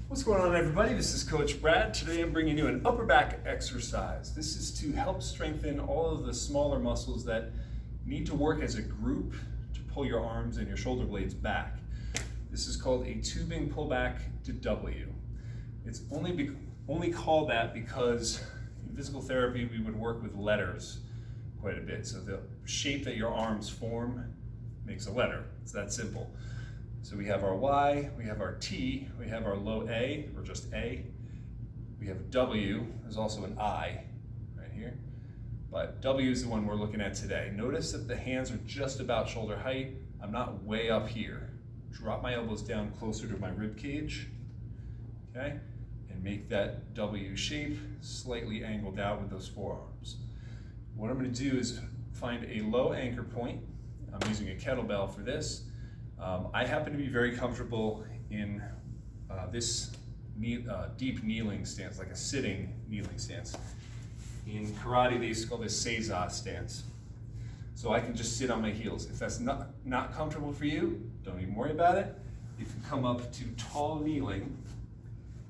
What's going on, everybody? This is Coach Brad. Today I'm bringing you an upper back exercise. This is to help strengthen all of the smaller muscles that need to work as a group to pull your arms and your shoulder blades back. This is called a tubing pullback to W. It's only called that because in physical therapy we would work with letters quite a bit. So the shape that your arms form makes a letter. It's that simple. So we have our Y, we have our T, we have our low A, or just A. We have a W, there's also an I right here. But W is the one we're looking at today. Notice that the hands are just about shoulder height. I'm not way up here. Drop my elbows down closer to my rib cage, okay? And make that W shape slightly angled out with those forearms. What I'm gonna do is find a low anchor point. I'm using a kettlebell for this. I happen to be very comfortable in this deep kneeling stance, like a sitting kneeling stance. In karate, they used to call this seiza stance. So I can just sit on my heels. If that's not comfortable for you, don't even worry about it. You can come up to tall kneeling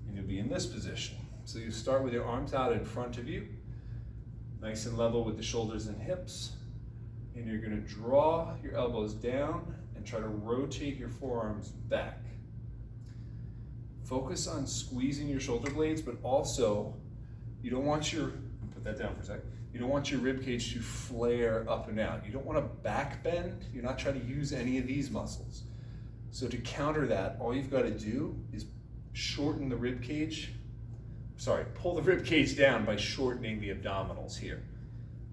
and you'll be in this position. So you start with your arms out in front of you, nice and level with the shoulders and hips. And you're gonna draw your elbows down and try to rotate your forearms back. Focus on squeezing your shoulder blades, but also you don't want your, put that down for a sec, you don't want your rib cage to flare up and out. You don't want to back bend. You're not trying to use any of these muscles. So to counter that, all you've got to do is shorten the rib cage, pull the rib cage down by shortening the abdominals here.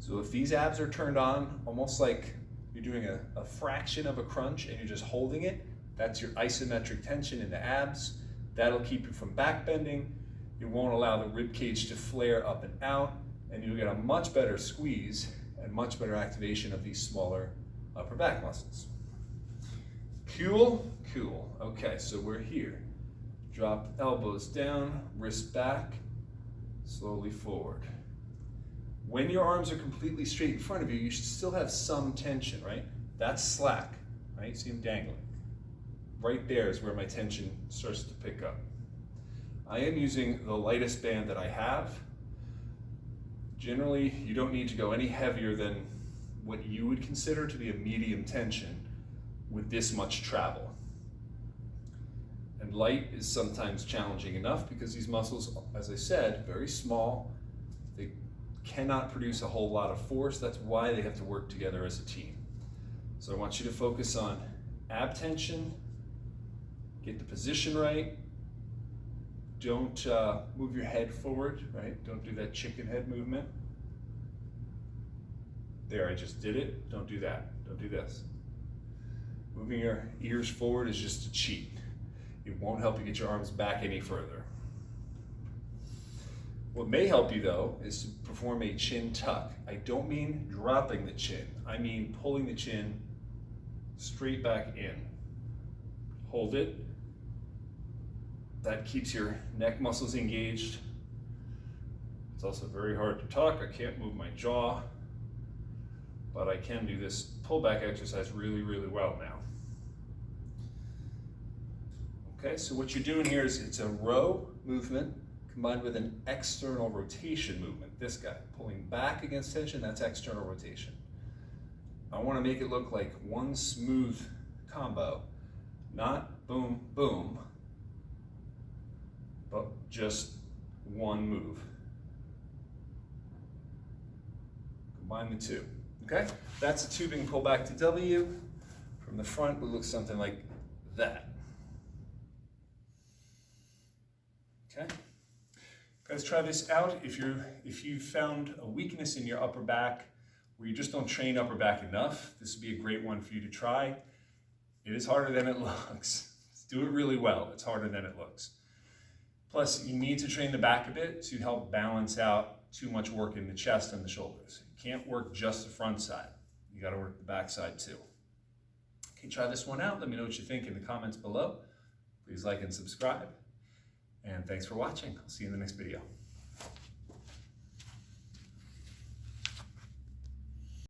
So if these abs are turned on, almost like you're doing a fraction of a crunch and you're just holding it, that's your isometric tension in the abs. That'll keep you from back bending. It won't allow the rib cage to flare up and out, and you'll get a much better squeeze and much better activation of these smaller upper back muscles. Cool, cool. Okay, so we're here. Drop elbows down, wrist back, slowly forward. When your arms are completely straight in front of you, you should still have some tension, right? That's slack, right? See them dangling. Right there is where my tension starts to pick up. I am using the lightest band that I have. Generally, you don't need to go any heavier than what you would consider to be a medium tension with this much travel. And light is sometimes challenging enough because these muscles, as I said, very small. They cannot produce a whole lot of force. That's why they have to work together as a team. So I want you to focus on ab tension, get the position right. Don't move your head forward, right? Don't do that chicken head movement. There, I just did it. Don't do that. Don't do this. Moving your ears forward is just a cheat. It won't help you get your arms back any further. What may help you though is to perform a chin tuck. I don't mean dropping the chin. I mean pulling the chin straight back in. Hold it. That keeps your neck muscles engaged. It's also very hard to tuck. I can't move my jaw, but I can do this pullback exercise really, really well now. Okay, so what you're doing here is it's a row movement combined with an external rotation movement. This guy, pulling back against tension, that's external rotation. I want to make it look like one smooth combo, not boom, boom, but just one move. Combine the two, okay? That's a tubing pullback to W. From the front, it looks something like that. Okay? Guys, try this out. If you've found a weakness in your upper back where you just don't train upper back enough, this would be a great one for you to try. It is harder than it looks. Do it really well. It's harder than it looks. Plus, you need to train the back a bit to help balance out too much work in the chest and the shoulders. You can't work just the front side. You got to work the back side too. Okay, try this one out. Let me know what you think in the comments below. Please like and subscribe. And thanks for watching. I'll see you in the next video.